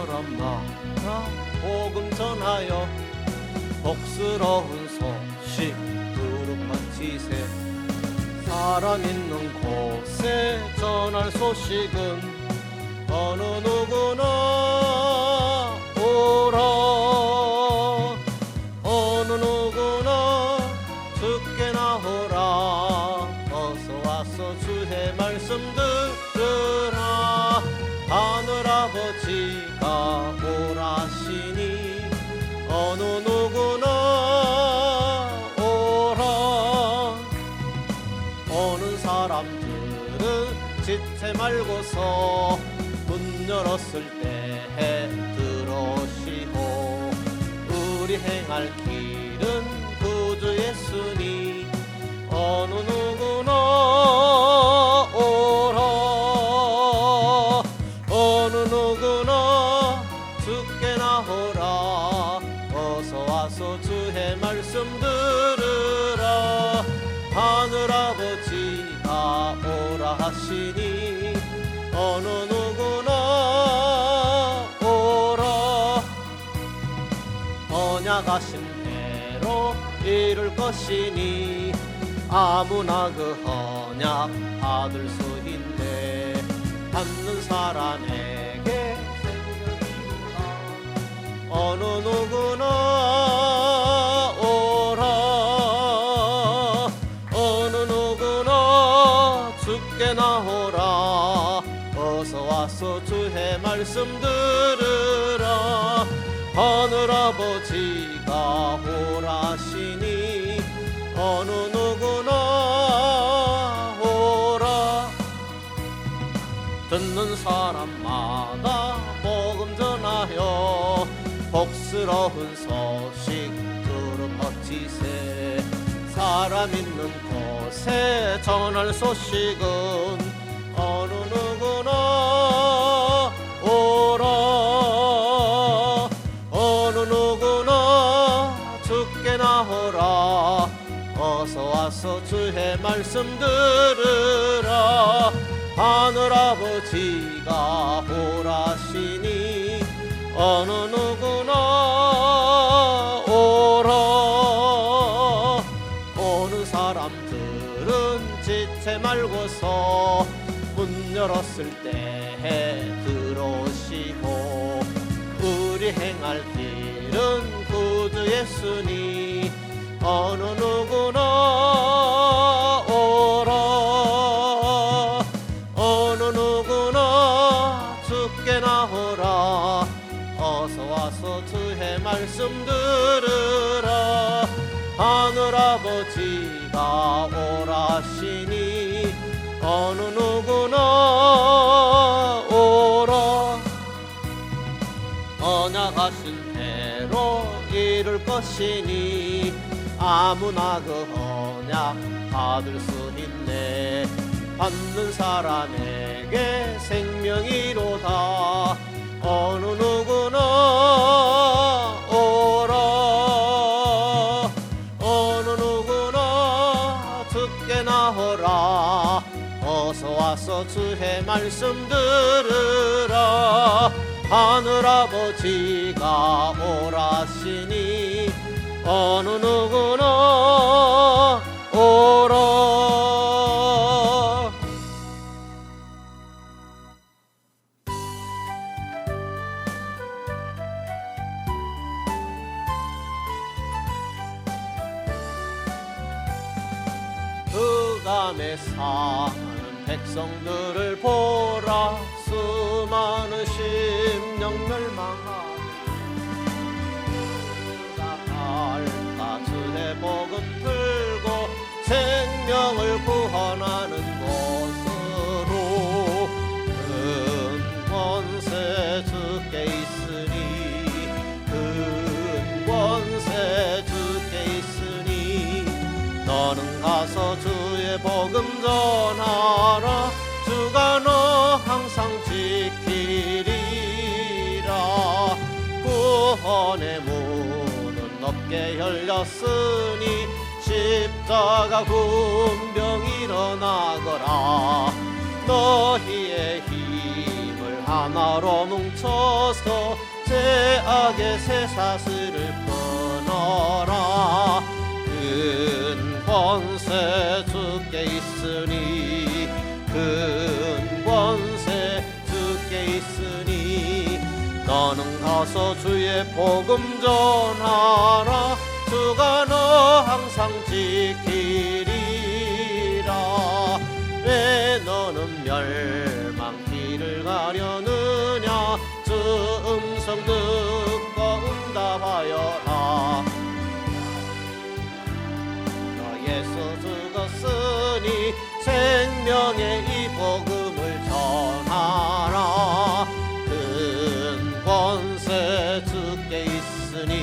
사람마다 복음 전하여 복스러운 소식 두루 퍼지세. 사람 있는 곳에 전할 소식은 어느 누구나 오라. 어느 누구나 주께 나오라. 어서 와서 주의 말씀 들으라. 하늘아버지가 오라시니 어느 누구나 오라. 오는 사람들은 지체 말고서 문 열었을 때 들어오시고 우리 행할 길은 구주 예수니 어느 누구나 오라. 어느 누구나 주께 나오라. 어서 와서 주의 말씀 들으라. 하늘아버지가 오라 하시니 어느 누구나 오라. 언약하신 대로 이룰 것이니 아무나 그 언약 받을 수 있네. 받는 사람에게 생명이구나. 어느 누구나 오라. 어느 누구나 주께 나오라. 어서 와서 주의 말씀 들으라. 하늘아버지가 오라시니 어느 누구나 오라. 듣는 사람마다 복음 전하여 복스러운 소식 두루 퍼지세. 사람 있는 곳에 전할 소식은 어느 누구나 오라. 어느 누구나 주께 나오라. 어서 와서 주의 말씀 들으라. 하늘아버지가 오라시니 어느 누구나 오라. 오는 사람들은 지체 말고서 문 열었을 때 들어오시고 우리 행할 길은 구주 예수니 어느 누구나 오라. 어느 누구나 주께 나오라. 어서 와서 주의 말씀 들으라. 하늘아버지가 오라시니 어느 누구나 오라. 언약하신 대로 이룰 것이니 아무나 그 언약 받을 수 있네. 받는 사람에게 생명이로다. 어느 누구나 오라. 어느 누구나 주께 나오라. 어서 와서 주의 말씀 들으라. 하늘아버지가 오라시니 어느 누구나 오라. 흑암에 사는 백성들을 보라. 수많은 심령 멸망하니 다 주의 복음 들고 생명을 구원하는 곳으로. 큰 권세 주께 있으니 큰 권세 주께 있으니 너는 가서 주의 복음 전하라. 주가 너 항상 지키리라. 구원의 문은 높게 열렸으니 십자가 군병 일어나거라. 너희의 힘을 하나로 뭉쳐서 죄악의 쇠사슬을 끊어라. 큰 권세 주께 있으니 큰 권세 주께 있으니 너는 가서 주의 복음 전하라. 주가 너 항상 지키리라. 왜 너는 멸망 길을 가려느냐. 주 음성 듣고 응답하여라. 너 예수 죽었으니 생명의 이 복음을 전하라. 큰 권세 주께 있으니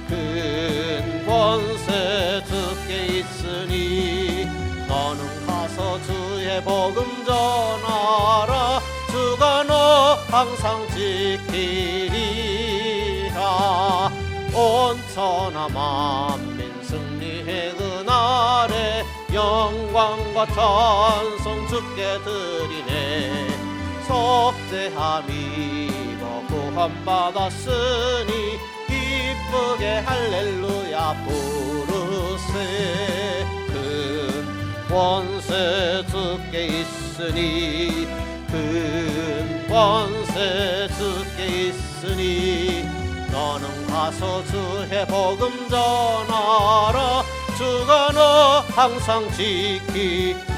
큰 권세 주께 있으니 너는 가서 주의 복음 전하라. 주가 너 항상 지키리라. 온 천하 만민 승리의 그날에 영광과 찬송 주께 드리네. 속죄함이 너 구원받았으니 기쁘게 할렐루야 부르세. 큰 권세 주께 있으니 큰 권세 주께 있으니 너는 가서 주의 복음 전하라. 주가 너 항상 지키리라.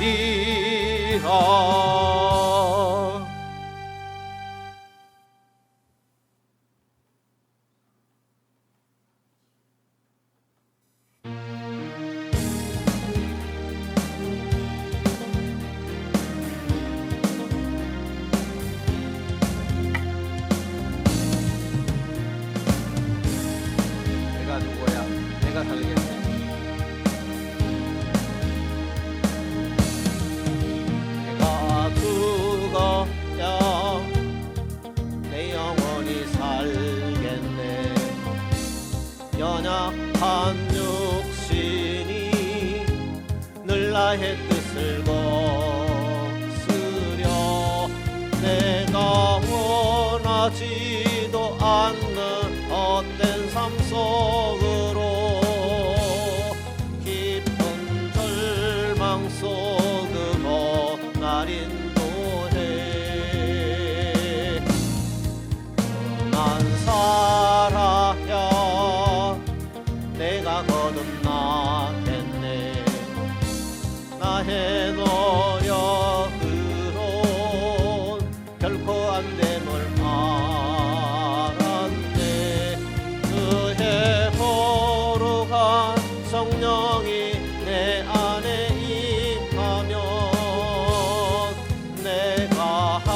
내가 누구야? 내가 살겠네. 내가 죽어야 내 영혼이 살겠네. 연약한 육신이 늘 나의 뜻을 거스려 내가 원하지도 않는 헛된 삶 속으로 깊은 절망 속으로 날 인도해. 난 살아야 내가 거듭나겠네. 나의 노력으론 결코 안 됨을 알았네. 그의 거룩한 성령이 내 안에 임하면 내가 할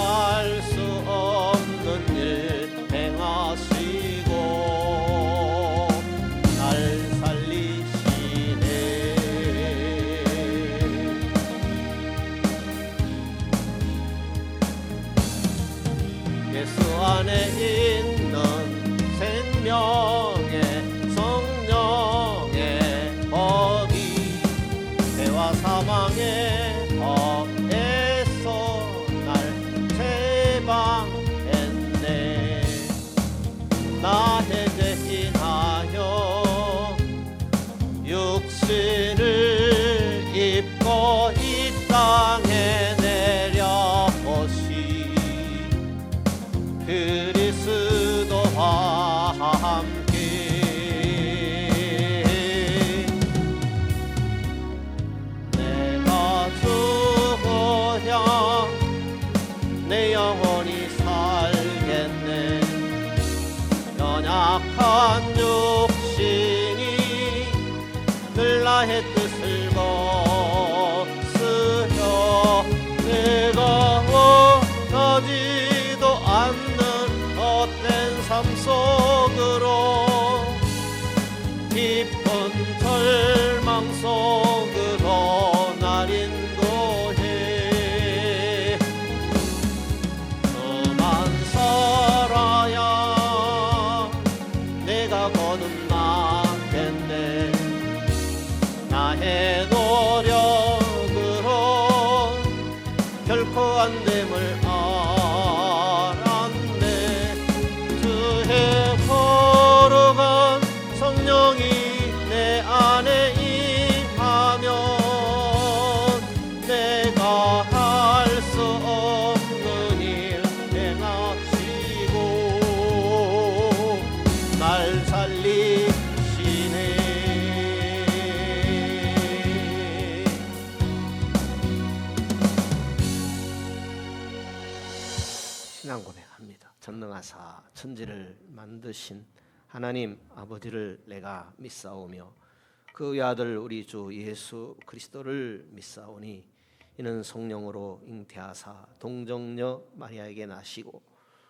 수 없는 일 행하시고 날 살리시네. 예수 안에 있는 생명의 성령의 법이 죄와 사망의 법에서 날 해방했네. 나 해제인하여 육신을 입고 이 땅에 내려오시 그리스도와 함께 내가 죽어야 내 영혼이 살겠네. 연약한 육신이 늘 나의 뜻을 거스려 내가 원하지도 않는 헛된 삶 속으로 깊은 절망 속으로 날 인도해. 너만 살아야 내가 거듭나겠네. 나의 노력으로 결코 안 됨을 알았네. 전능하사 천지를 만드신 하나님 아버지를 내가 믿사오며 그 외아들 우리 주 예수 그리스도를 믿사오니 이는 성령으로 잉태하사 동정녀 마리아에게 나시고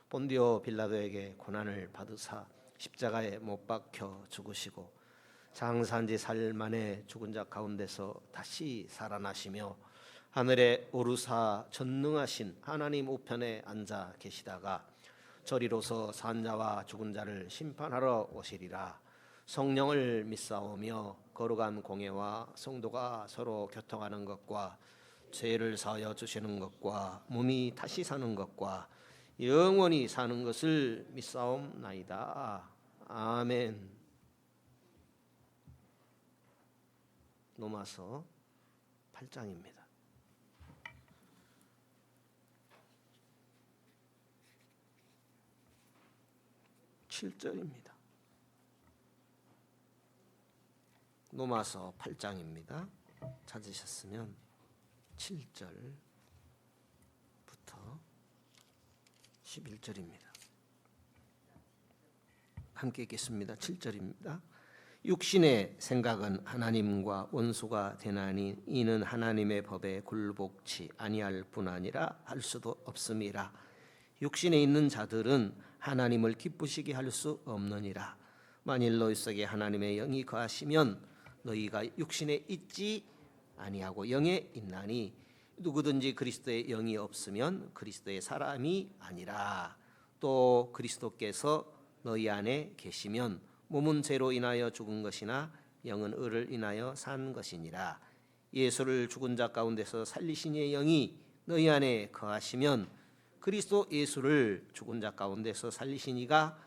본디오 빌라도에게 고난을 받으사 십자가에 못 박혀 죽으시고 장사한 지 4일 만에 죽은 자 가운데서 다시 살아나시며 하늘에 오르사 전능하신 하나님 우편에 앉아 계시다가 저리로서 산 자와 죽은 자를 심판하러 오시리라. 성령을 믿사오며 거룩한 공예와 성도가 서로 교통하는 것과 죄를 사하여 주시는 것과 몸이 다시 사는 것과 영원히 사는 것을 믿사옵나이다. 아멘. 로마서 8장입니다. 7절입니다. 로마서 8장입니다. 찾으셨으면 7절부터 11절입니다. 함께 읽겠습니다. 7절입니다. 육신의 생각은 하나님과 원수가 되나니 이는 하나님의 법에 굴복치 아니할 뿐 아니라 할 수도 없음이라. 육신에 있는 자들은 하나님을 기쁘시게 할 수 없느니라. 만일 너희 속에 하나님의 영이 거하시면 너희가 육신에 있지 아니하고 영에 있나니 누구든지 그리스도의 영이 없으면 그리스도의 사람이 아니라. 또 그리스도께서 너희 안에 계시면 몸은 죄로 인하여 죽은 것이나 영은 의를 인하여 산 것이니라. 예수를 죽은 자 가운데서 살리신 이의 영이 너희 안에 거하시면 그리스도 예수를 죽은 자 가운데서 살리신 이가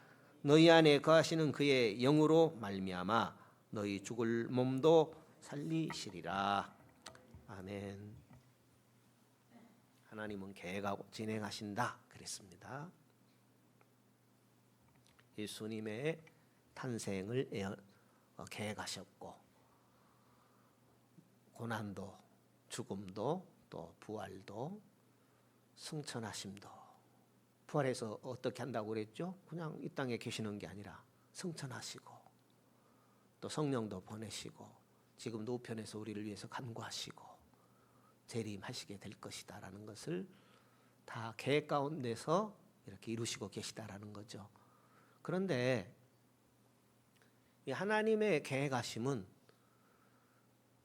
너희 안에 거하시는 그의 영으로 말미암아 너희 죽을 몸도 살리시리라. 아멘. 하나님은 계획하고 진행하신다 그랬습니다. 예수님의 탄생을 계획하셨고 고난도 죽음도 또 부활도 승천하심도. 부활해서 어떻게 한다고 그랬죠? 그냥 이 땅에 계시는 게 아니라 승천하시고 또 성령도 보내시고 지금도 우편에서 우리를 위해서 간구하시고 재림하시게 될 것이다라는 것을 다 계획 가운데서 이렇게 이루시고 계시다라는 거죠. 그런데 이 하나님의 계획하심은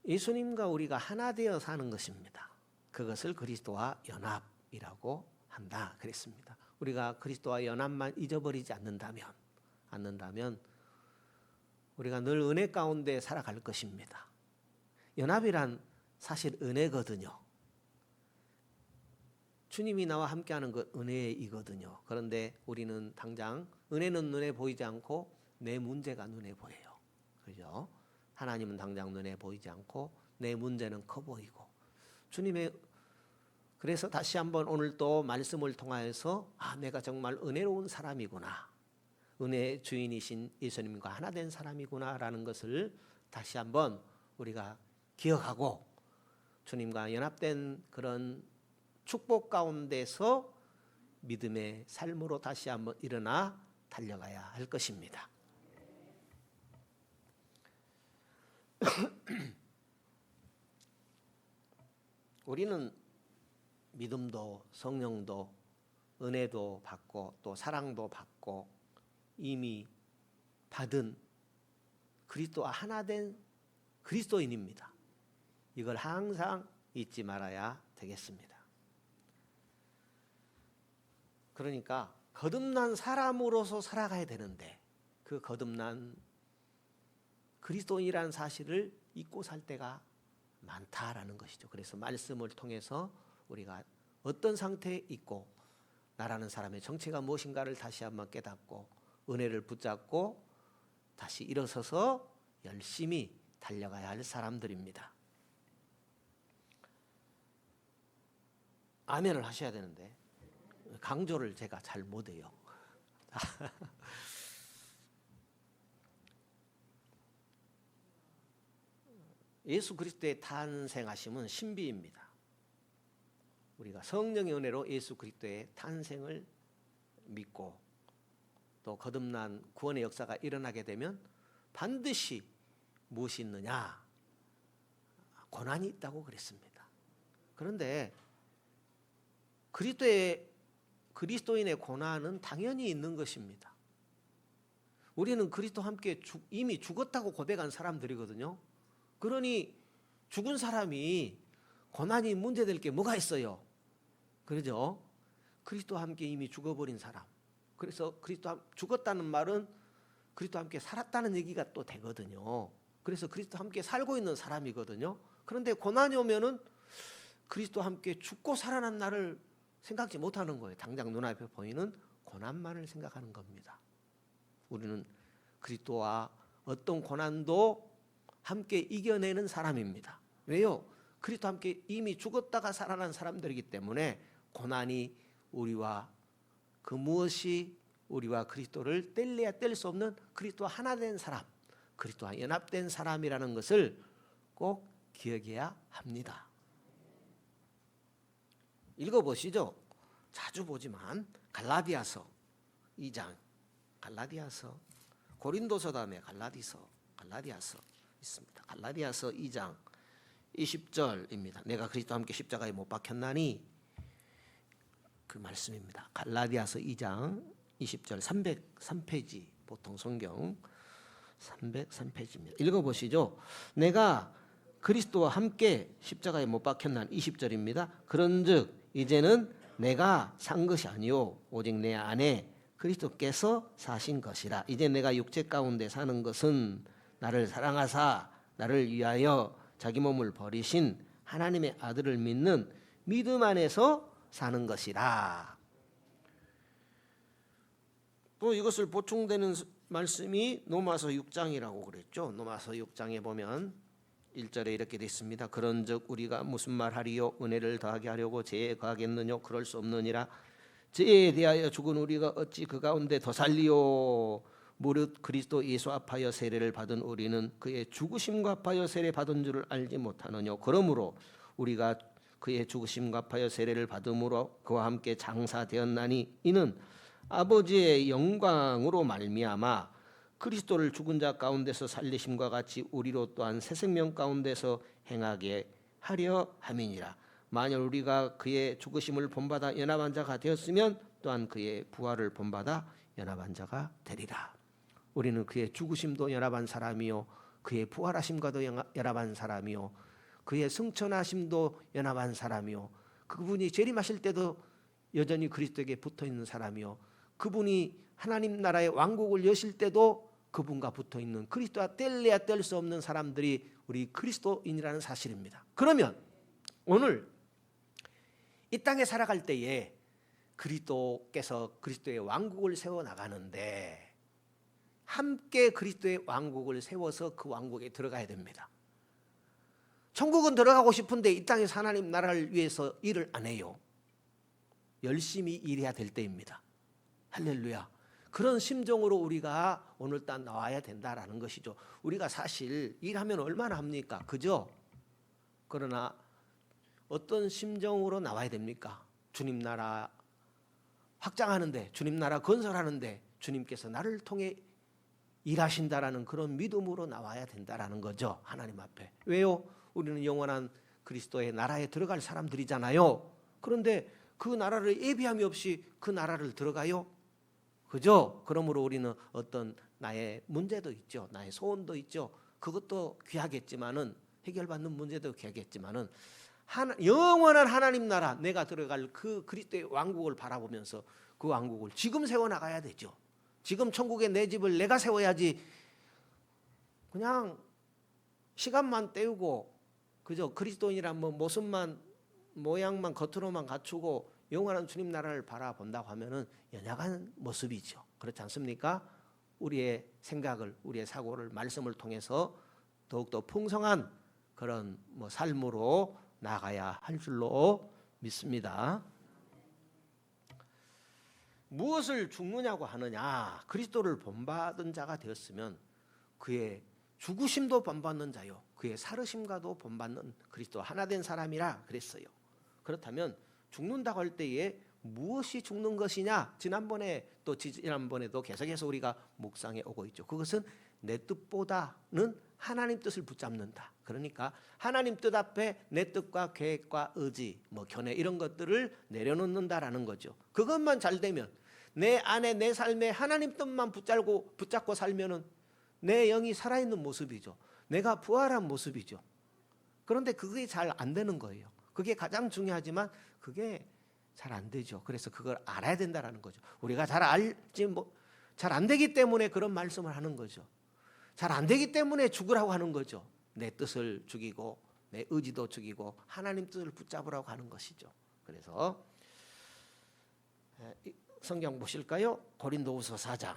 예수님과 우리가 하나 되어 사는 것입니다. 그것을 그리스도와 연합이라고 한다 그랬습니다. 우리가 그리스도와 연합만 잊어버리지 않는다면 우리가 늘 은혜 가운데 살아갈 것입니다. 연합이란 사실 은혜거든요. 주님이 나와 함께하는 것 은혜이거든요. 그런데 우리는 당장 은혜는 눈에 보이지 않고 내 문제가 눈에 보여요. 그죠? 하나님은 당장 눈에 보이지 않고 내 문제는 커 보이고. 주님의 그래서 다시 한번 오늘 또 말씀을 통하여서 내가 정말 은혜로운 사람이구나. 은혜의 주인이신 예수님과 하나 된 사람이구나라는 것을 다시 한번 우리가 기억하고 주님과 연합된 그런 축복 가운데서 믿음의 삶으로 다시 한번 일어나 달려가야 할 것입니다. 우리는 믿음도 성령도 은혜도 받고 또 사랑도 받고 이미 받은 그리스도와 하나 된 그리스도인입니다. 이걸 항상 잊지 말아야 되겠습니다. 그러니까 거듭난 사람으로서 살아가야 되는데 그 거듭난 그리스도인이라는 사실을 잊고 살 때가 많다라는 것이죠. 그래서 말씀을 통해서 우리가 어떤 상태에 있고 나라는 사람의 정체가 무엇인가를 다시 한번 깨닫고 은혜를 붙잡고 다시 일어서서 열심히 달려가야 할 사람들입니다. 아멘을 하셔야 되는데 강조를 제가 잘 못해요. 예수 그리스도의 탄생하심은 신비입니다. 우리가 성령의 은혜로 예수 그리스도의 탄생을 믿고 또 거듭난 구원의 역사가 일어나게 되면 반드시 무엇이 있느냐? 고난이 있다고 그랬습니다. 그런데 그리스도인의 고난은 당연히 있는 것입니다. 우리는 그리스도와 함께 이미 죽었다고 고백한 사람들이거든요. 그러니 죽은 사람이 고난이 문제될 게 뭐가 있어요? 그러죠? 그리스도와 함께 이미 죽어버린 사람. 그래서 죽었다는 말은 그리스도와 함께 살았다는 얘기가 또 되거든요. 그래서 그리스도와 함께 살고 있는 사람이거든요. 그런데 고난이 오면은 그리스도와 함께 죽고 살아난 나를 생각지 못하는 거예요. 당장 눈앞에 보이는 고난만을 생각하는 겁니다. 우리는 그리스도와 어떤 고난도 함께 이겨내는 사람입니다. 왜요? 그리스도와 함께 이미 죽었다가 살아난 사람들이기 때문에 고난이 우리와 그 무엇이 우리와 그리스도를 뗄래야 뗄 수 없는 그리스도와 하나 된 사람, 그리스도와 연합된 사람이라는 것을 꼭 기억해야 합니다. 읽어보시죠. 자주 보지만 갈라디아서 2장, 갈라디아서, 고린도서 다음에 갈라디아서 있습니다. 갈라디아서 2장 20절입니다. 내가 그리스도와 함께 십자가에 못 박혔나니, 그 말씀입니다. 갈라디아서 2장 20절 303페이지 보통 성경 303페이지입니다. 읽어보시죠. 내가 그리스도와 함께 십자가에 못 박혔나니 20절입니다. 그런즉 이제는 내가 산 것이 아니요 오직 내 안에 그리스도께서 사신 것이라. 이제 내가 육체 가운데 사는 것은 나를 사랑하사 나를 위하여 자기 몸을 버리신 하나님의 아들을 믿는 믿음 안에서 사는 것이라. 또 이것을 보충되는 말씀이 로마서 6장이라고 그랬죠. 로마서 6장에 보면 1절에 이렇게 되어 있습니다. 그런즉 우리가 무슨 말하리요? 은혜를 더하게 하려고 죄에 거하겠느냐? 그럴 수 없느니라. 죄에 대하여 죽은 우리가 어찌 그 가운데 더 살리요? 무릇 그리스도 예수 합하여 세례를 받은 우리는 그의 죽으심과 합하여 세례 받은 줄을 알지 못하느냐? 그러므로 우리가 그의 죽으심과 합하여 세례를 받음으로 그와 함께 장사되었나니 이는 아버지의 영광으로 말미암아 그리스도를 죽은 자 가운데서 살리심과 같이 우리로 또한 새 생명 가운데서 행하게 하려 함이니라. 만일 우리가 그의 죽으심을 본받아 연합한 자가 되었으면 또한 그의 부활을 본받아 연합한 자가 되리라. 우리는 그의 죽으심도 연합한 사람이요 그의 부활하심과도 연합한 사람이요 그의 승천하심도 연합한 사람이요 그분이 재림하실 때도 여전히 그리스도에게 붙어있는 사람이요 그분이 하나님 나라의 왕국을 여실 때도 그분과 붙어있는 그리스도와 뗄래야 뗄 수 없는 사람들이 우리 그리스도인이라는 사실입니다. 그러면 오늘 이 땅에 살아갈 때에 그리스도께서 그리스도의 왕국을 세워나가는데 함께 그리스도의 왕국을 세워서 그 왕국에 들어가야 됩니다. 천국은 들어가고 싶은데 이 땅에서 하나님 나라를 위해서 일을 안 해요. 열심히 일해야 될 때입니다. 할렐루야. 그런 심정으로 우리가 오늘 딱 나와야 된다라는 것이죠. 우리가 사실 일하면 얼마나 합니까? 그죠? 그러나 어떤 심정으로 나와야 됩니까? 주님 나라 확장하는데, 주님 나라 건설하는데 주님께서 나를 통해 일하신다라는 그런 믿음으로 나와야 된다라는 거죠. 하나님 앞에. 왜요? 우리는 영원한 그리스도의 나라에 들어갈 사람들이잖아요. 그런데 그 나라를 예비함이 없이 그 나라를 들어가요? 그죠? 그러므로 우리는 어떤 나의 문제도 있죠. 나의 소원도 있죠. 그것도 귀하겠지만은 해결받는 문제도 귀하겠지만은 영원한 하나님 나라 내가 들어갈 그 그리스도의 왕국을 바라보면서 그 왕국을 지금 세워 나가야 되죠. 지금 천국에 내 집을 내가 세워야지 그냥 시간만 때우고 그저 그리스도인이란 뭐 모습만 모양만 겉으로만 갖추고 영원한 주님 나라를 바라본다고 하면은 연약한 모습이죠. 그렇지 않습니까? 우리의 생각을, 우리의 사고를 말씀을 통해서 더욱더 풍성한 그런 삶으로 나가야 할 줄로 믿습니다. 무엇을 죽느냐고 하느냐? 그리스도를 본받은 자가 되었으면 그의 죽으심도 본받는 자요, 그의 살으심과도 본받는 그리스도 하나 된 사람이라 그랬어요. 그렇다면 죽는다고 할 때에 무엇이 죽는 것이냐? 지난번에도 계속해서 우리가 묵상해 오고 있죠. 그것은 내 뜻보다는 하나님 뜻을 붙잡는다. 그러니까 하나님 뜻 앞에 내 뜻과 계획과 의지, 견해 이런 것들을 내려놓는다라는 거죠. 그것만 잘 되면, 내 안에 내 삶에 하나님 뜻만 붙잡고 살면은 내 영이 살아있는 모습이죠. 내가 부활한 모습이죠. 그런데 그게 잘 안 되는 거예요. 그게 가장 중요하지만 그게 잘 안 되죠. 그래서 그걸 알아야 된다라는 거죠. 우리가 잘 안 되기 때문에 그런 말씀을 하는 거죠. 잘 안 되기 때문에 죽으라고 하는 거죠. 내 뜻을 죽이고 내 의지도 죽이고 하나님 뜻을 붙잡으라고 하는 것이죠. 그래서 성경 보실까요? 고린도후서 4장.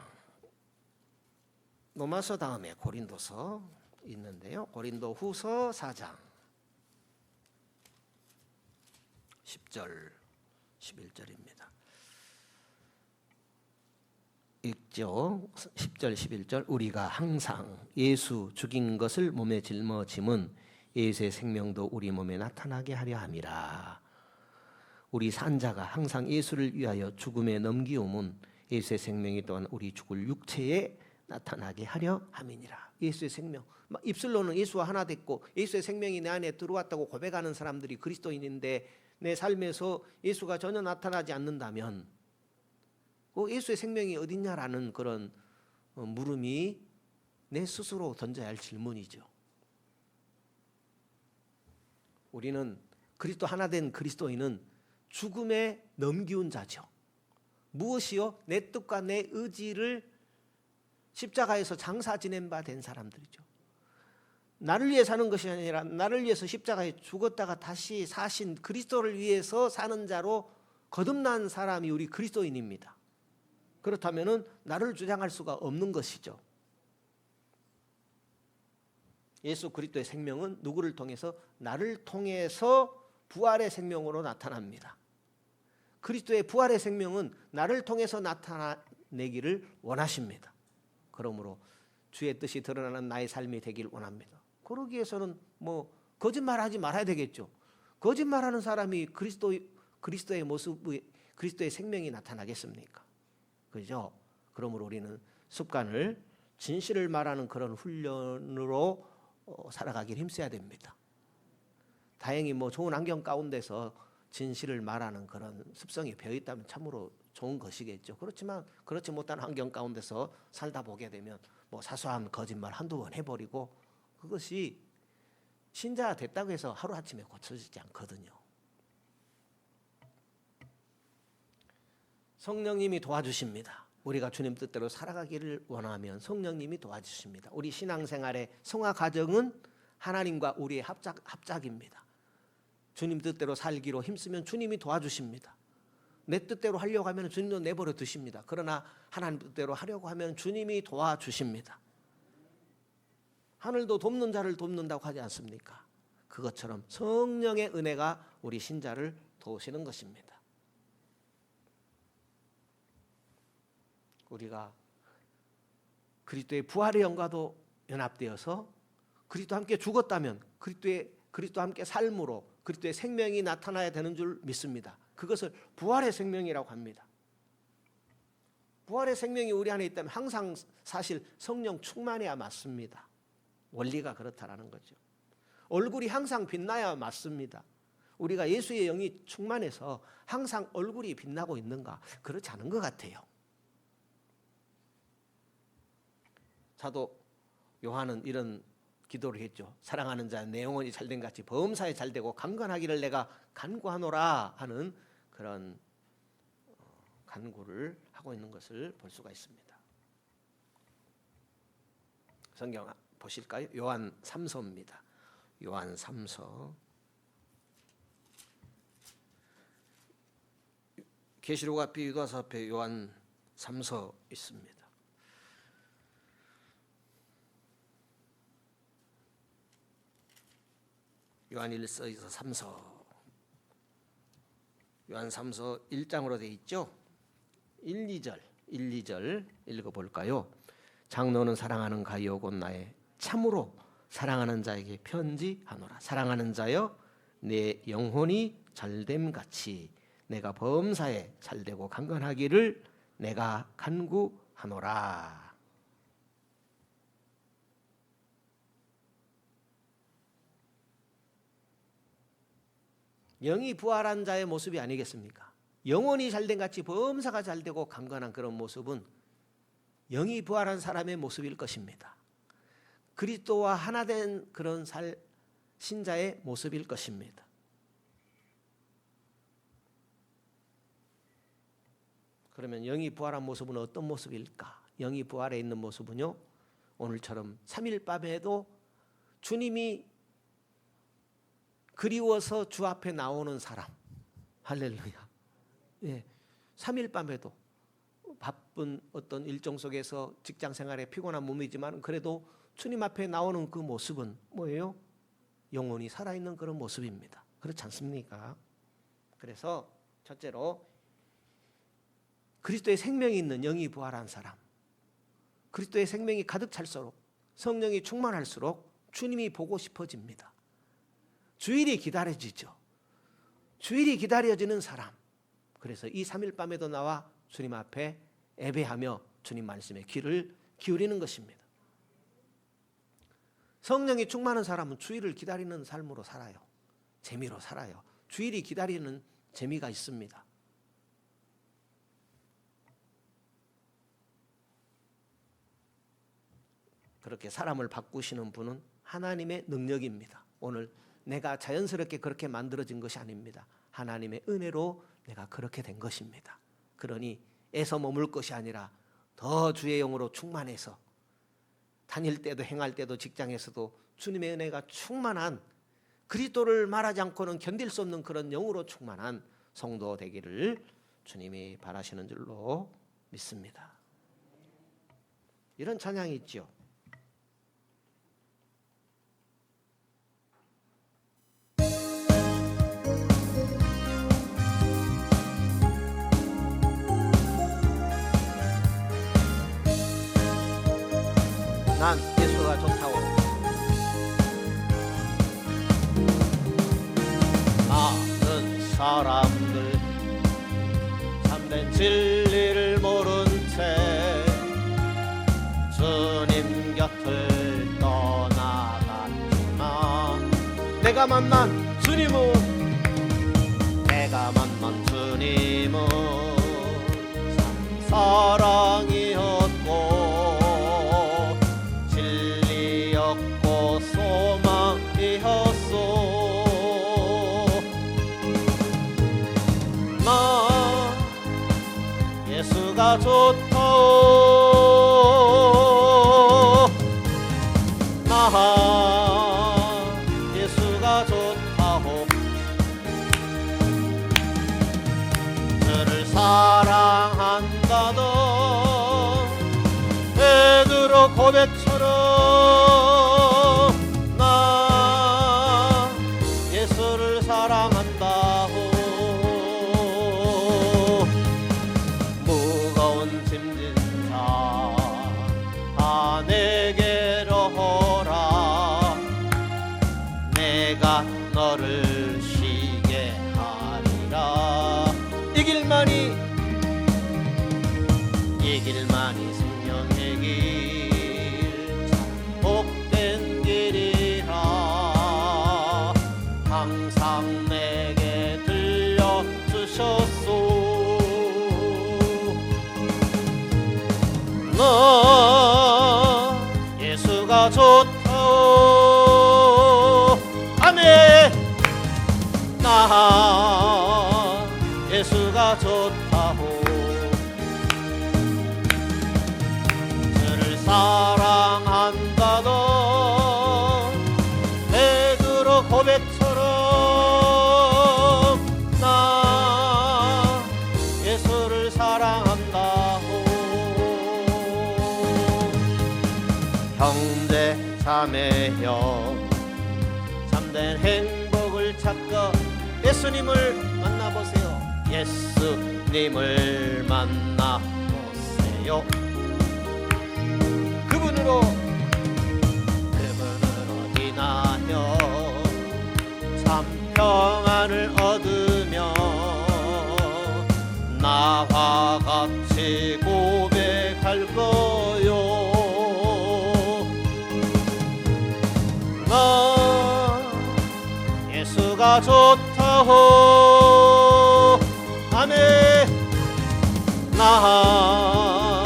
로마서 다음에 고린도서 있는데요. 고린도후서 4장 10절 11절입니다. 읽죠. 10절 11절. 우리가 항상 예수 죽인 것을 몸에 짊어짐은 예수의 생명도 우리 몸에 나타나게 하려 함이라. 우리 산자가 항상 예수를 위하여 죽음에 넘기움은 예수의 생명이 또한 우리 죽을 육체에 나타나게 하려 함이니라. 예수의 생명. 입술로는 예수와 하나 됐고 예수의 생명이 내 안에 들어왔다고 고백하는 사람들이 그리스도인인데 내 삶에서 예수가 전혀 나타나지 않는다면 예수의 생명이 어딨냐라는 그런 물음이 내 스스로 던져야 할 질문이죠. 우리는 그리스도 하나 된 그리스도인은 죽음에 넘기운 자죠. 무엇이요? 내 뜻과 내 의지를 십자가에서 장사 지낸 바 된 사람들이죠. 나를 위해 사는 것이 아니라 나를 위해서 십자가에 죽었다가 다시 사신 그리스도를 위해서 사는 자로 거듭난 사람이 우리 그리스도인입니다. 그렇다면은 나를 주장할 수가 없는 것이죠. 예수 그리스도의 생명은 누구를 통해서? 나를 통해서 부활의 생명으로 나타납니다. 그리스도의 부활의 생명은 나를 통해서 나타내기를 원하십니다. 그러므로 주의 뜻이 드러나는 나의 삶이 되길 원합니다. 그러기 위해서는 거짓말하지 말아야 되겠죠. 거짓말하는 사람이 그리스도의 모습, 그리스도의 생명이 나타나겠습니까? 그죠? 그러므로 우리는 습관을 진실을 말하는 그런 훈련으로 살아가길 힘써야 됩니다. 다행히 좋은 환경 가운데서 진실을 말하는 그런 습성이 배어 있다면 참으로 좋은 것이겠죠. 그렇지만 그렇지 못한 환경 가운데서 살다 보게 되면 사소한 거짓말 한두 번 해버리고 그것이 신자 됐다고 해서 하루아침에 고쳐지지 않거든요. 성령님이 도와주십니다. 우리가 주님 뜻대로 살아가기를 원하면 성령님이 도와주십니다. 우리 신앙생활의 성화 과정은 하나님과 우리의 합작입니다. 주님 뜻대로 살기로 힘쓰면 주님이 도와주십니다. 내 뜻대로 하려고 하면 주님도 내버려 두십니다. 그러나 하나님 뜻대로 하려고 하면 주님이 도와주십니다. 하늘도 돕는 자를 돕는다고 하지 않습니까? 그것처럼 성령의 은혜가 우리 신자를 도우시는 것입니다. 우리가 그리스도의 부활의 영과도 연합되어서 그리스도와 함께 죽었다면 그리스도와 함께 삶으로 그리스도의 생명이 나타나야 되는 줄 믿습니다. 그것을 부활의 생명이라고 합니다. 부활의 생명이 우리 안에 있다면 항상 사실 성령 충만해야 맞습니다. 원리가 그렇다라는 거죠. 얼굴이 항상 빛나야 맞습니다. 우리가 예수의 영이 충만해서 항상 얼굴이 빛나고 있는가? 그렇지 않은 것 같아요. 사도 요한은 이런 기도를 했죠. 사랑하는 자 내 영혼이 잘된 같이 범사에 잘되고 강건하기를 내가 간구하노라 하는 그런 간구를 하고 있는 것을 볼 수가 있습니다. 성경 보실까요? 요한 3서입니다. 요한 3서. 계시록 앞에 유다서 앞에 요한 3서 있습니다. 요한 1서에서 3서. 요한 3서 1장으로 되어 있죠. 1, 2절 읽어볼까요? 장로는 사랑하는 가이오 곧 나의 참으로 사랑하는 자에게 편지하노라. 사랑하는 자여 내 영혼이 잘됨같이 내가 범사에 잘되고 강건하기를 내가 간구하노라. 영이 부활한 자의 모습이 아니겠습니까? 영혼이 잘된 같이 범사가 잘되고 강건한 그런 모습은 영이 부활한 사람의 모습일 것입니다. 그리스도와 하나 된 그런 신자의 모습일 것입니다. 그러면 영이 부활한 모습은 어떤 모습일까? 영이 부활해 있는 모습은요, 오늘처럼 3일 밤에도 주님이 그리워서 주 앞에 나오는 사람. 할렐루야. 예, 3일 밤에도 바쁜 어떤 일정 속에서 직장 생활에 피곤한 몸이지만 그래도 주님 앞에 나오는 그 모습은 뭐예요? 영혼이 살아있는 그런 모습입니다. 그렇지 않습니까? 그래서 첫째로 그리스도의 생명이 있는 영이 부활한 사람, 그리스도의 생명이 가득 찰수록, 성령이 충만할수록 주님이 보고 싶어집니다. 주일이 기다려지죠. 주일이 기다려지는 사람. 그래서 이 3일 밤에도 나와 주님 앞에 예배하며 주님 말씀에 귀를 기울이는 것입니다. 성령이 충만한 사람은 주일을 기다리는 삶으로 살아요. 재미로 살아요. 주일이 기다리는 재미가 있습니다. 그렇게 사람을 바꾸시는 분은 하나님의 능력입니다. 오늘 내가 자연스럽게 그렇게 만들어진 것이 아닙니다. 하나님의 은혜로 내가 그렇게 된 것입니다. 그러니 애서 머물 것이 아니라 더 주의 영으로 충만해서 다닐 때도 행할 때도 직장에서도 주님의 은혜가 충만한, 그리스도를 말하지 않고는 견딜 수 없는 그런 영으로 충만한 성도 되기를 주님이 바라시는 줄로 믿습니다. 이런 찬양이 있죠. 난 예수가 좋다고. 많은 사람들 참된 진리를 모른 채 주님 곁을 떠나갔지만 내가 만난 주님은 참 사랑이었고 소망이었소. 나 예수가 좋다오. 나 예수가 좋다오. 저를 사랑한다던 베드로 고백처럼 너를 쉬게 하리라. 이 길만이 생명의 길, 참 복된 길이라. 항상 내게 들려주셨소. 너 예수가 좋다오. 아멘. 나 예수가 좋다오. 저를 사랑한다던 베드로 고백처럼 나 예수를 사랑한다오. 형제 자매여, 참된 행복을 찾고 예수님을 만나보세요. 예수님을 만나보세요. 그분으로 인하여 참 평안을 얻으며 예수가 좋다호 아멘. 나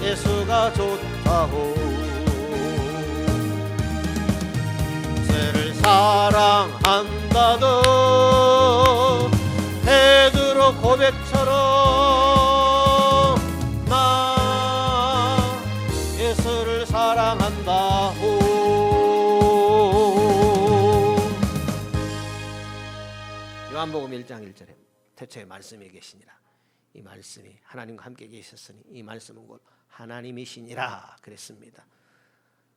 예수가 좋다호 주를 사랑한다던 베드로 고백처럼 나 예수를 사랑한다호. 요한복음 1장 1절에 태초에 말씀이 계시니라. 이 말씀이 하나님과 함께 계셨으니 이 말씀은 곧 하나님이시니라 그랬습니다.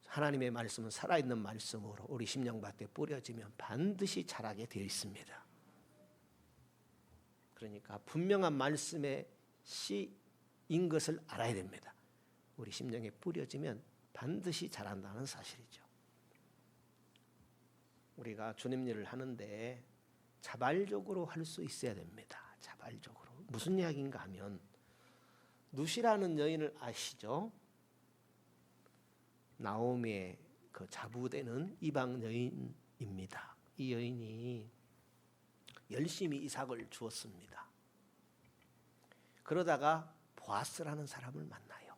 하나님의 말씀은 살아있는 말씀으로 우리 심령밭에 뿌려지면 반드시 자라게 되어 있습니다. 그러니까 분명한 말씀의 씨인 것을 알아야 됩니다. 우리 심령에 뿌려지면 반드시 자란다는 사실이죠. 우리가 주님 일을 하는데 자발적으로 할 수 있어야 됩니다. 자발적으로. 무슨 이야기인가 하면 누시라는 여인을 아시죠? 나오미의 그 자부되는 이방 여인입니다. 이 여인이 열심히 이삭을 주었습니다. 그러다가 보아스라는 사람을 만나요.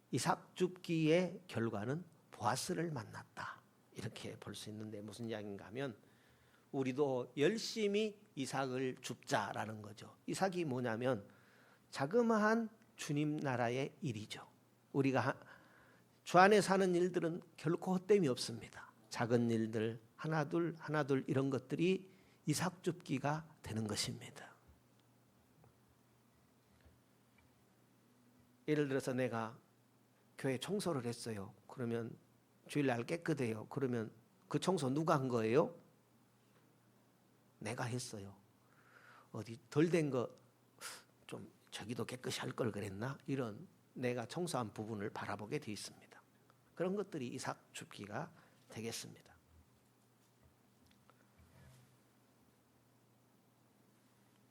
이삭 줍기의 결과는 보아스를 만났다. 이렇게 볼 수 있는데 무슨 이야기인가 하면 우리도 열심히 이삭을 줍자라는 거죠. 이삭이 뭐냐면 자그마한 주님 나라의 일이죠. 우리가 주 안에 사는 일들은 결코 헛됨이 없습니다. 작은 일들 하나둘 이런 것들이 이삭 줍기가 되는 것입니다. 예를 들어서 내가 교회 청소를 했어요. 그러면 주일날 깨끗해요. 그러면 그 청소 누가 한 거예요? 내가 했어요. 어디 덜 된 거 좀 저기도 깨끗이 할 걸 그랬나? 이런 내가 청소한 부분을 바라보게 돼 있습니다. 그런 것들이 이삭 줍기가 되겠습니다.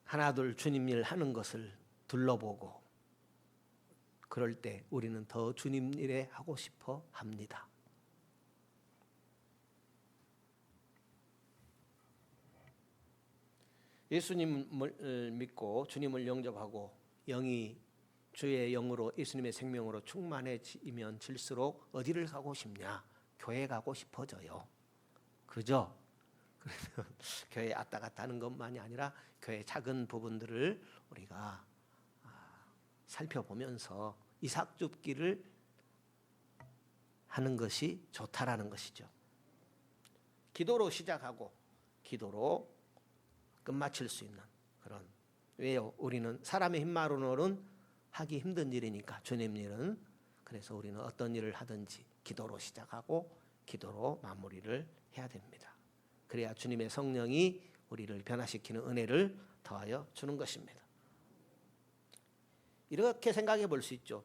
하나둘 주님 일 하는 것을 둘러보고 그럴 때 우리는 더 주님 일에 하고 싶어 합니다. 예수님을 믿고 주님을 영접하고 영이 주의 영으로 예수님의 생명으로 충만해지면 질수록 어디를 가고 싶냐? 교회 가고 싶어져요. 그죠? 그러면 교회 왔다 갔다 하는 것만이 아니라 교회 작은 부분들을 우리가 살펴보면서 이삭 줍기를 하는 것이 좋다라는 것이죠. 기도로 시작하고 기도로 끝마칠 수 있는 그런. 왜요? 우리는 사람의 힘만으로는 하기 힘든 일이니까 주님 일은. 그래서 우리는 어떤 일을 하든지 기도로 시작하고 기도로 마무리를 해야 됩니다. 그래야 주님의 성령이 우리를 변화시키는 은혜를 더하여 주는 것입니다. 이렇게 생각해 볼 수 있죠.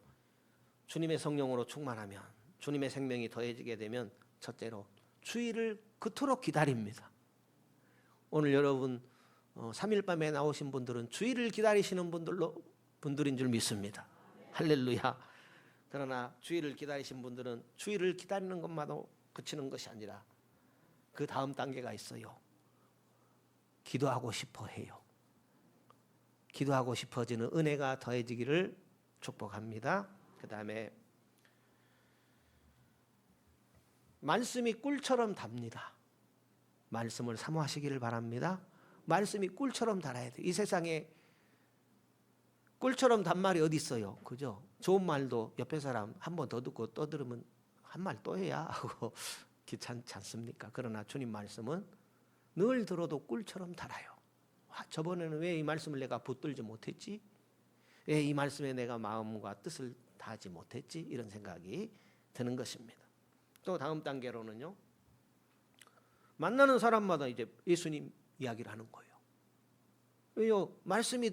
주님의 성령으로 충만하면 주님의 생명이 더해지게 되면 첫째로 주일을 그토록 기다립니다. 오늘 여러분 3일 밤에 나오신 분들은 주일을 기다리시는 분들인 줄 믿습니다. 할렐루야. 그러나 주일을 기다리신 분들은 주일을 기다리는 것마다 그치는 것이 아니라 그 다음 단계가 있어요. 기도하고 싶어 해요. 기도하고 싶어지는 은혜가 더해지기를 축복합니다. 그 다음에 말씀이 꿀처럼 답니다. 말씀을 사모하시기를 바랍니다. 말씀이 꿀처럼 달아야 돼요. 이 세상에 꿀처럼 단 말이 어디 있어요? 그죠? 좋은 말도 옆에 사람 한 번 더 듣고 또 들으면 한 말 또 해야 하고 귀찮지 않습니까? 그러나 주님 말씀은 늘 들어도 꿀처럼 달아요. 저번에는 왜 이 말씀을 내가 붙들지 못했지? 왜 이 말씀에 내가 마음과 뜻을 다하지 못했지? 이런 생각이 드는 것입니다. 또 다음 단계로는요. 만나는 사람마다 이제 예수님 이야기를 하는 거예요. 왜요? 말씀이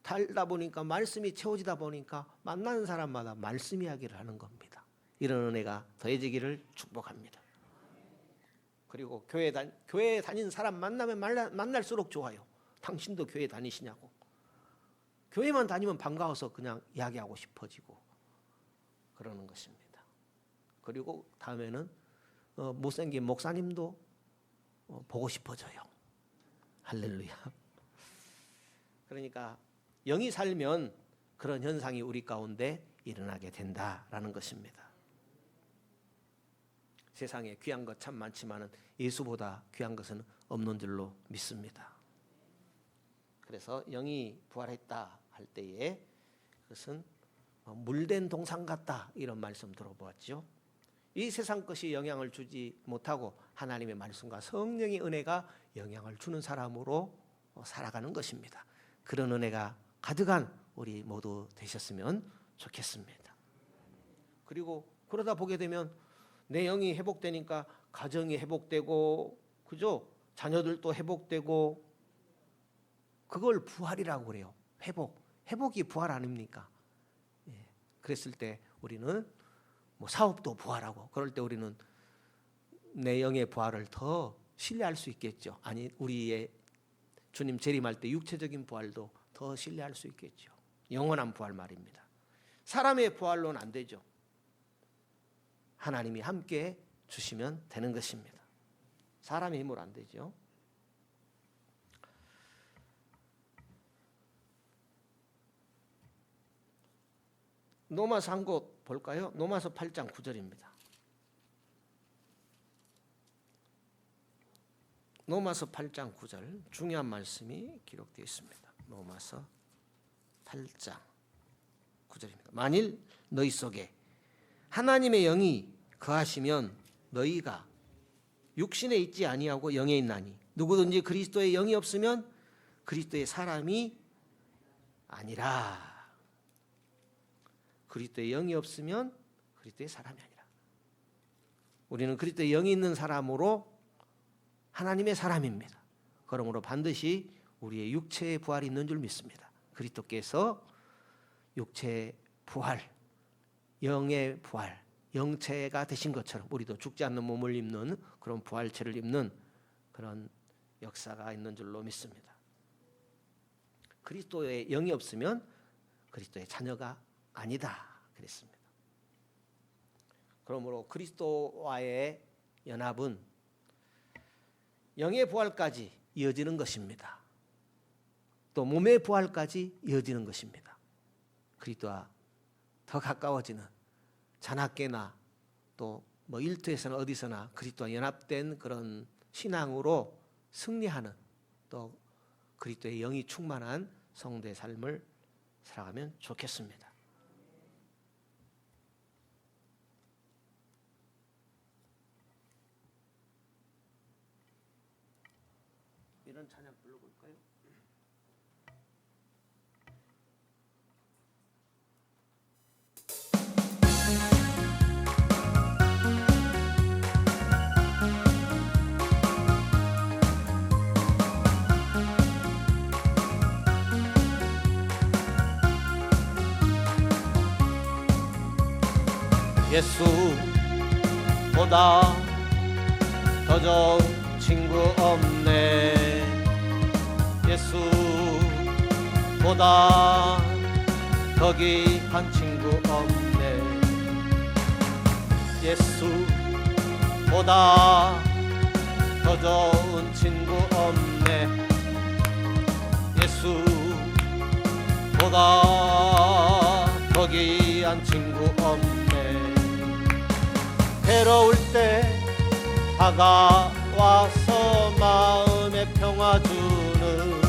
달다 보니까 말씀이 채워지다 보니까 만나는 사람마다 말씀 이야기를 하는 겁니다. 이런 은혜가 더해지기를 축복합니다. 그리고 교회 다니는 사람 만나면 만날수록 좋아요. 당신도 교회 다니시냐고. 교회만 다니면 반가워서 그냥 이야기하고 싶어지고 그러는 것입니다. 그리고 다음에는 못생긴 목사님도 보고 싶어져요. 할렐루야. 그러니까 영이 살면 그런 현상이 우리 가운데 일어나게 된다라는 것입니다. 세상에 귀한 것 참 많지만 예수보다 귀한 것은 없는 줄로 믿습니다. 그래서 영이 부활했다 할 때에 그것은 물된 동상 같다 이런 말씀 들어보았죠. 이 세상 것이 영향을 주지 못하고 하나님의 말씀과 성령의 은혜가 영향을 주는 사람으로 살아가는 것입니다. 그런 은혜가 가득한 우리 모두 되셨으면 좋겠습니다. 그리고 그러다 보게 되면 내 영이 회복되니까 가정이 회복되고, 그죠? 자녀들도 회복되고, 그걸 부활이라고 그래요. 회복이 부활 아닙니까? 그랬을 때 우리는 사업도 부활하고, 그럴 때 우리는 내 영의 부활을 더 신뢰할 수 있겠죠. 아니, 우리의 주님 재림할 때 육체적인 부활도 더 신뢰할 수 있겠죠. 영원한 부활 말입니다. 사람의 부활로는 안 되죠. 하나님이 함께 주시면 되는 것입니다. 사람의 힘으로 안 되죠. 로마서 한 곳 볼까요? 로마서 8장 9절입니다. 로마서 8장 9절 중요한 말씀이 기록되어 있습니다. 로마서 8장 9절입니다. 만일 너희 속에 하나님의 영이 거하시면 너희가 육신에 있지 아니하고 영에 있나니 누구든지 그리스도의 영이 없으면 그리스도의 사람이 아니라. 그리스도의 영이 없으면 그리스도의 사람이 아니라. 우리는 그리스도의 영이 있는 사람으로 하나님의 사람입니다. 그러므로 반드시 우리의 육체의 부활이 있는 줄 믿습니다. 그리스도께서 육체의 부활, 영의 부활, 영체가 되신 것처럼 우리도 죽지 않는 몸을 입는 그런 부활체를 입는 그런 역사가 있는 줄로 믿습니다. 그리스도의 영이 없으면 그리스도의 자녀가 아니다 그랬습니다. 그러므로 그리스도와의 연합은 영의 부활까지 이어지는 것입니다. 또 몸의 부활까지 이어지는 것입니다. 그리스도와 더 가까워지는 자나깨나 또 일터에서나 어디서나 그리스도와 연합된 그런 신앙으로 승리하는 또 그리스도의 영이 충만한 성도의 삶을 살아가면 좋겠습니다. 이런 찬양 불러볼까요? 예수보다 더 좋은 친구 없네. 예수보다 더 귀한 친구 없네. 예수보다 더 좋은 친구 없네. 예수보다 더 귀한 친구 없네. 괴로울 때 다가와서 마음에 평화 주는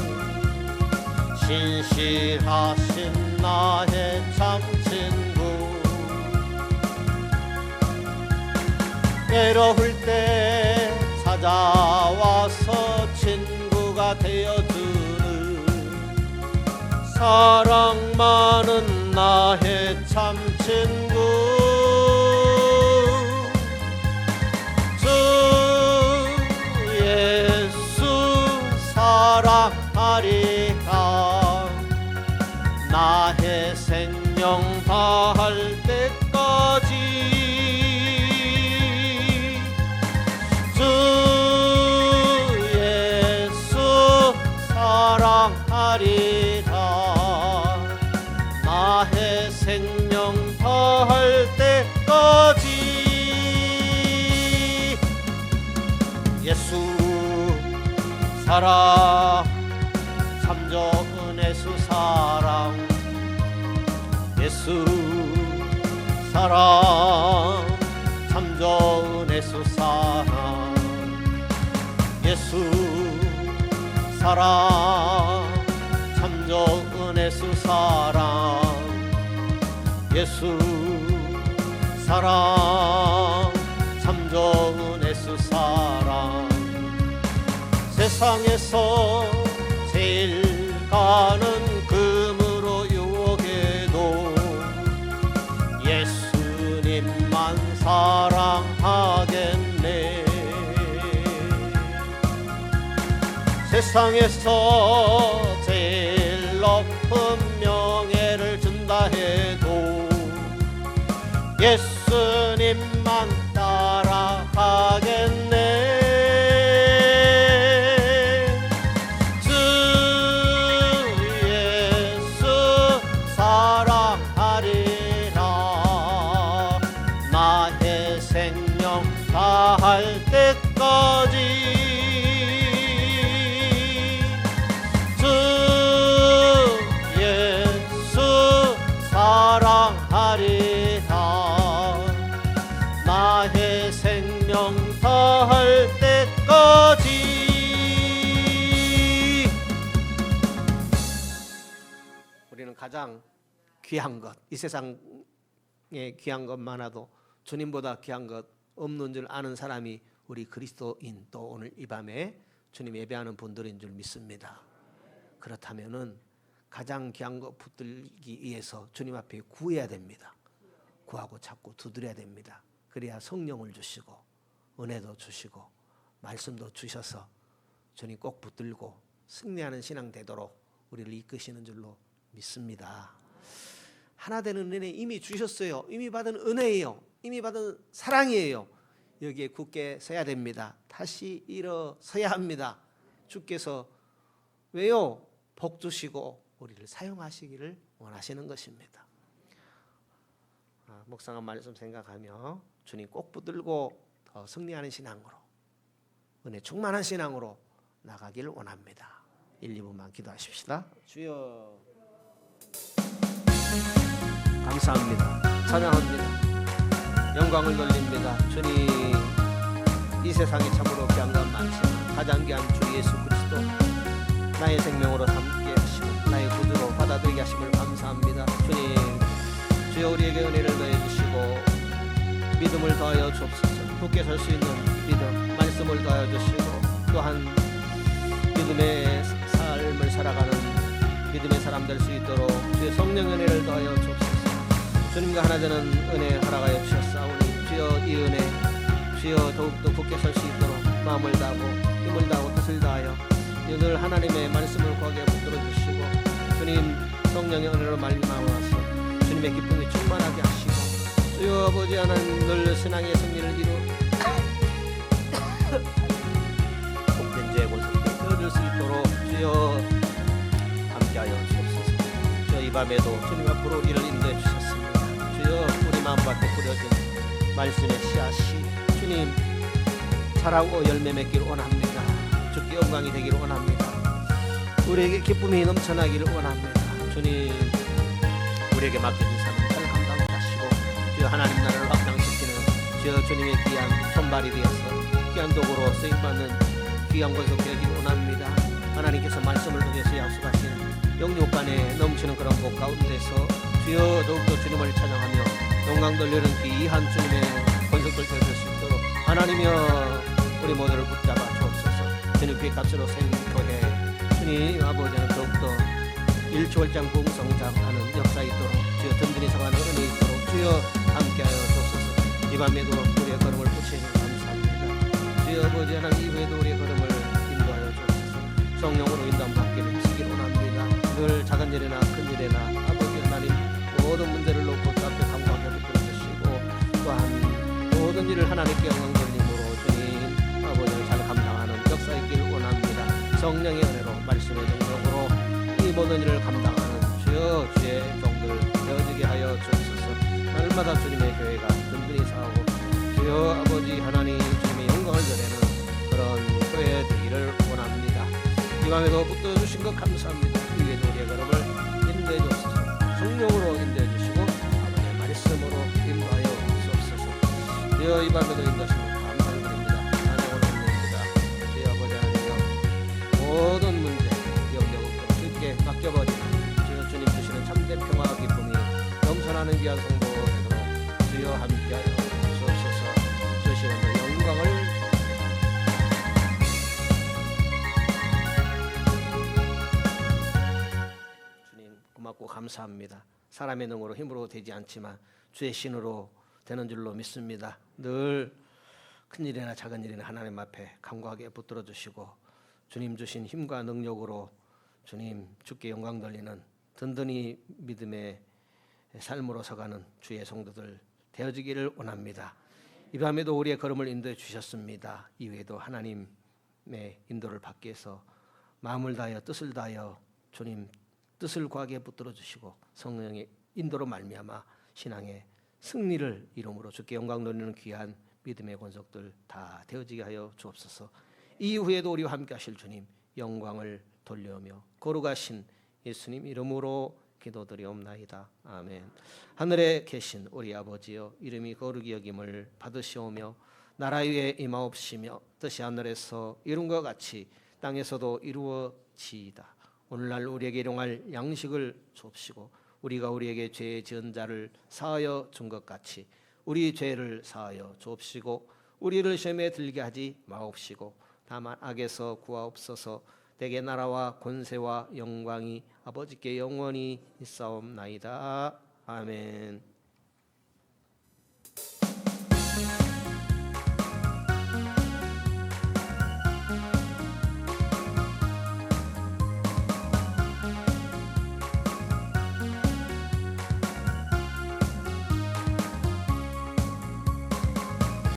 신실하신 나의 참 친구. 외로울 때 찾아와서 친구가 되어주는 사랑 많은 나의 참 친구. 사랑하리라. 나의 생명 다할 때까지 주 예수 사랑하리라. 나의 생명 다할 때까지 예수 사랑 참조 은혜수 사랑 예수 사랑 참조 은혜수 사랑 예수 사랑 참조 은혜수 사랑 예수 사랑 참조 은혜수 사랑 세상에서 제일 가는 금으로 유혹해도 예수님만 사랑하겠네. 세상에서 제일 높은 명예를 준다 해도 예수님만 따라가겠네. 주 예수 사랑하리라 나의 생명 다할 때까지. 주 예수 사랑하리라 나의 생명 다할 때까지. 우리는 가장 귀한 것, 이 세상에 귀한 것 많아도 주님보다 귀한 것 없는 줄 아는 사람이 우리 그리스도인, 또 오늘 이 밤에 주님 예배하는 분들인 줄 믿습니다. 그렇다면은 가장 귀한 것 붙들기 위해서 주님 앞에 구해야 됩니다. 구하고 찾고 두드려야 됩니다. 그래야 성령을 주시고 은혜도 주시고 말씀도 주셔서 주님 꼭 붙들고 승리하는 신앙 되도록 우리를 이끄시는 줄로 믿습니다. 하나 되는 은혜 이미 주셨어요. 이미 받은 은혜예요. 이미 받은 사랑이에요. 여기에 굳게 서야 됩니다. 다시 일어서야 합니다. 주께서 왜요? 복 주시고 우리를 사용하시기를 원하시는 것입니다. 묵상한 말씀 생각하며 주님 꼭 붙들고 더 승리하는 신앙으로, 은혜 충만한 신앙으로 나가기를 원합니다. 1, 2분만 기도하십시다. 주여 감사합니다. 찬양합니다. 영광을 돌립니다. 주님, 이 세상에 참으로 귀한 것 많지만 가장 귀한 주 예수 그리스도 나의 생명으로 함께 하시고 나의 구주로 받아들이게 하심을 감사합니다. 주님, 주여 우리에게 은혜를 더해 주시고 믿음을 더하여 주옵소서. 굳게 설 수 있는 믿음, 말씀을 더하여 주시고 또한 믿음의 삶을 살아가는 믿음의 사람 될 수 있도록 주의 성령 은혜를 더하여 주옵소서. 주님과 하나 되는 은혜 허락하여 주셨사오니 주여 이 은혜, 주여 더욱더 굳게 설 수 있도록 마음을 다하고 힘을 다하고 뜻을 다하여 늘 하나님의 말씀을 구하게 붙들어 주시고 주님 성령의 은혜로 말미암아서 주님의 기쁨이 충만하게 하시고 주여 아버지 하나님 늘 신앙의 승리를 이루어 복된 죄 권속에 되어줄 수 있도록 주여 함께하여 주옵소서. 주여 이 밤에도 주님 앞으로 우리를 인도해 주셨습니다. 주여 우리 마음밭에 뿌려진 말씀의 씨앗이 주님 자라고 열매 맺기를 원합니다. 주께 영광이 되기를 원합니다. 우리에게 기쁨이 넘쳐나기를 원합니다. 주님 우리에게 맡겨진 삶을 잘 감당하시고 주여 하나님 나라를 확장시키는 주여 주님의 귀한 손발이 되어서 귀한 도구로 쓰임받는 귀한 권속 되기를 원합니다. 하나님께서 말씀을 통해서 약속하신 영육간에 넘치는 그런 복 가운데서 주여 더욱더 주님을 찬양하며 영광 돌리는 귀한 주님의 권속들 되실 수 있도록 하나님이여 우리 모두를 붙잡아 주옵소서. 주님 귀의 값으로 세운 교회 주님 아버지는 더욱더 일초월장 부흥성장하는 역사 있도록 주여 든든히 서가는 은혜 있도록 주여 함께하여 주옵소서. 이 밤에도 우리의 걸음을 붙이는 감사합니다. 주여 아버지 하나님 이후에도 우리의 걸음을 인도하여 주옵소서. 성령으로 인도함 받게 해주시기를 원합니다. 늘 작은 일이나 큰 일이나 아버지 하나님 모든 문제를 놓고 주 앞에 강구하게 붙들어주시고 또한 모든 일을 하나님께 영광 돌림으로 주님 아버지를 잘 감당하는 역사 있기를 원합니다. 성령의 은혜로 말씀의 능력으로 이 모든 일을 감당하는 주여 주의 종들 되어지게 하여 주옵소서. 날마다 주님의 교회가 든든히 서하고 주여 아버지 하나님 주님의 영광을 드리는 그런 교회 되기를 원합니다. 이 밤에도 붙들어주신 것 감사합니다. 이 외에도 우리의 걸음을 인도해 주옵소서. 성령으로 인도해 주시고 아버지의 말씀으로 인도하여 주옵소서. 주여 이 밤에도 인도하시고 감사를 드립니다. 찬양을 드립니다. 주여 아버지 하나님 모든 문제 염려를 주께 맡겨버리고 주여 주님 주시는 참된 평화 기쁨이 넘쳐나는 귀한 성도 되도록 주여 함께하여 주옵소서. 주시는 영광을 고맙고 감사합니다. 사람의 능으로 힘으로 되지 않지만 주의 신으로 되는 줄로 믿습니다. 늘 큰일이나 작은 일이나 하나님 앞에 간구하게 붙들어 주시고 주님 주신 힘과 능력으로 주님 주께 영광 돌리는 든든히 믿음의 삶으로 서가는 주의 성도들 되어지기를 원합니다. 이 밤에도 우리의 걸음을 인도해 주셨습니다. 이외에도 하나님의 인도를 받기 위해서 마음을 다하여 뜻을 다하여 주님 뜻을 구하게 붙들어 주시고 성령의 인도로 말미암아 신앙의 승리를 이름으로 주께 영광 돌리는 귀한 믿음의 권속들 다 되어지게 하여 주옵소서. 이후에도 우리와 함께 하실 주님 영광을 돌려오며 거룩하신 예수님 이름으로 기도드리옵나이다. 아멘. 하늘에 계신 우리 아버지여 이름이 거룩히 여김을 받으시오며 나라 위에 임하옵시며 뜻이 하늘에서 이룬 것 같이 땅에서도 이루어지이다. 오늘날 우리에게 일용할 양식을 주옵시고 우리가 우리에게 죄 지은 자를 사하여 준 것 같이 우리 죄를 사하여 주옵시고 우리를 시험에 들게 하지 마옵시고 다만 악에서 구하옵소서. 대개 나라와 권세와 영광이 아버지께 영원히 있사옵나이다. 아멘.